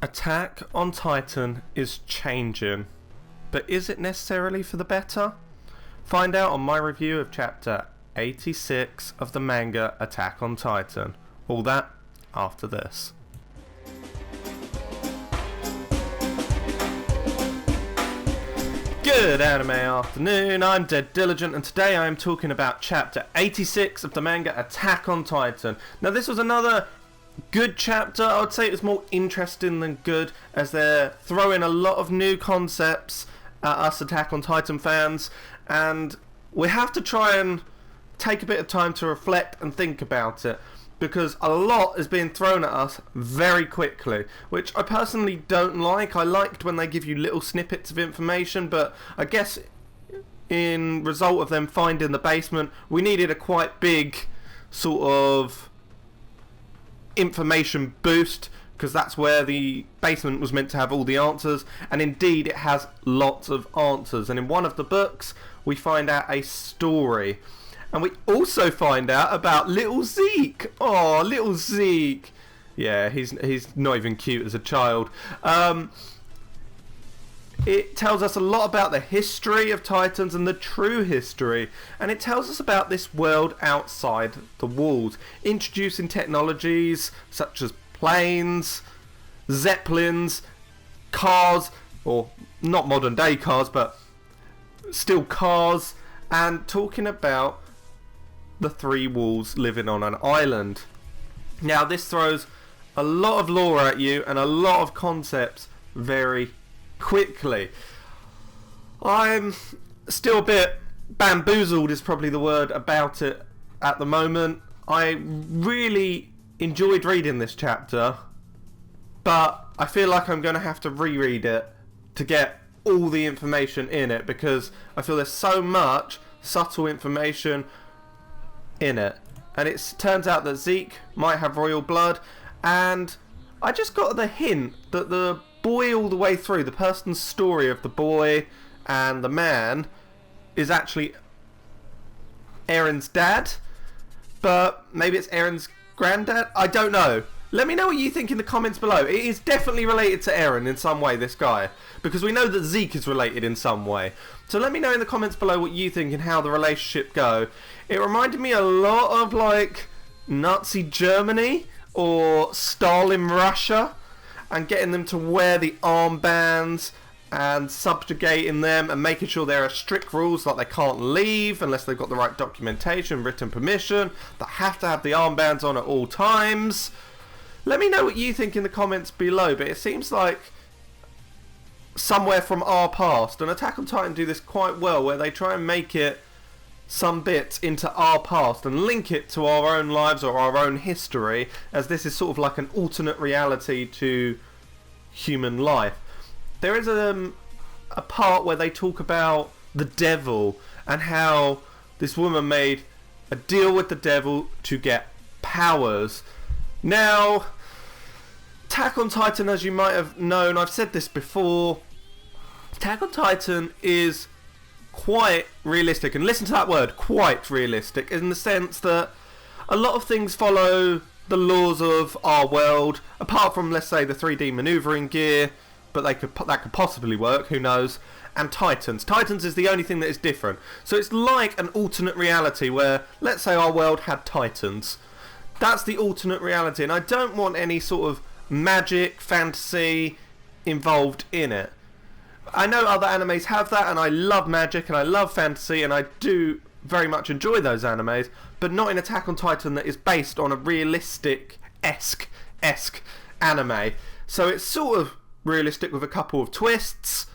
Attack on Titan is changing, but is it necessarily for the better? Find out on my review of chapter 86 of the manga Attack on Titan. All that after this. Good anime afternoon, I'm Dead Diligent, and today I am talking about chapter 86 of the manga Attack on Titan. Now this was another good chapter. I would say it was more interesting than good, as they're throwing a lot of new concepts at us Attack on Titan fans, and we have to try and take a bit of time to reflect and think about it, because a lot is being thrown at us very quickly, which I personally don't like. I liked when they give you little snippets of information, but I guess in result of them finding the basement, we needed a quite big sort of information boost, because that's where the basement was meant to have all the answers, and indeed it has lots of answers. And in one of the books we find out a story, and we also find out about little Zeke. Oh, little Zeke. Yeah, he's not even cute as a child. It tells us a lot about the history of Titans and the true history, and it tells us about this world outside the walls, introducing technologies such as planes, zeppelins, cars, or not modern day cars, but still cars, and talking about the three wolves living on an island. Now this throws a lot of lore at you and a lot of concepts very quickly. I'm still a bit bamboozled is probably the word about it at the moment. I really enjoyed reading this chapter, but I feel like I'm going to have to reread it to get all the information in it, because I feel there's so much subtle information in it. And it turns out that Zeke might have royal blood, and I just got the hint that the boy all the way through, the person's story of the boy and the man, is actually Eren's dad, but maybe it's Eren's granddad. I don't know. Let me know what you think in the comments below. It is definitely related to Eren in some way, this guy, because we know that Zeke is related in some way. So let me know in the comments below what you think and how the relationship go. It reminded me a lot of like Nazi Germany or Stalin Russia, and getting them to wear the armbands and subjugating them and making sure there are strict rules, like they can't leave unless they've got the right documentation, written permission. They have to have the armbands on at all times. Let me know what you think in the comments below, but it seems like somewhere from our past, and Attack on Titan do this quite well, where they try and make it some bits into our past and link it to our own lives or our own history, as this is sort of like an alternate reality to human life. There is a part where they talk about the devil and how this woman made a deal with the devil to get powers. Now, Attack on Titan, as you might have known, I've said this before, Attack on Titan is quite realistic, and listen to that word, quite realistic, in the sense that a lot of things follow the laws of our world, apart from, let's say, the 3D maneuvering gear, but that could possibly work, who knows, and Titans. Titans is the only thing that is different. So it's like an alternate reality where, let's say our world had Titans. That's the alternate reality, and I don't want any sort of magic, fantasy involved in it. I know other animes have that, and I love magic and I love fantasy, and I do very much enjoy those animes, but not in Attack on Titan that is based on a realistic-esque anime. So it's sort of realistic with a couple of twists,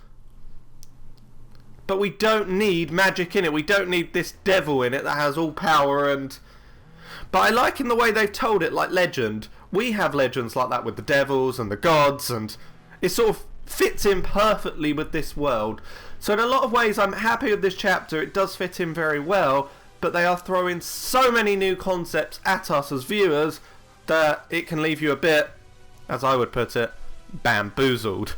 but we don't need magic in it. We don't need this devil in it that has all power. But I like in the way they've told it, like Legend. We have legends like that with the devils and the gods, and it sort of fits in perfectly with this world. So in a lot of ways I'm happy with this chapter. It does fit in very well, but they are throwing so many new concepts at us as viewers that it can leave you a bit, as I would put it, bamboozled.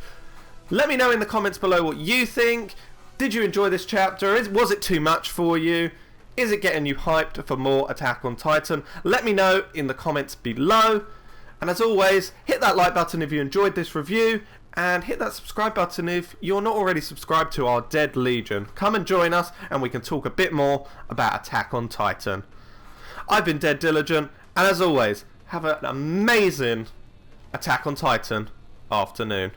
Let me know in the comments below what you think. Did you enjoy this chapter? Was it too much for you? Is it getting you hyped for more Attack on Titan? Let me know in the comments below. And as always, hit that like button if you enjoyed this review, and hit that subscribe button if you're not already subscribed to our Dead Legion. Come and join us and we can talk a bit more about Attack on Titan. I've been Dead Diligent, and as always, have an amazing Attack on Titan afternoon.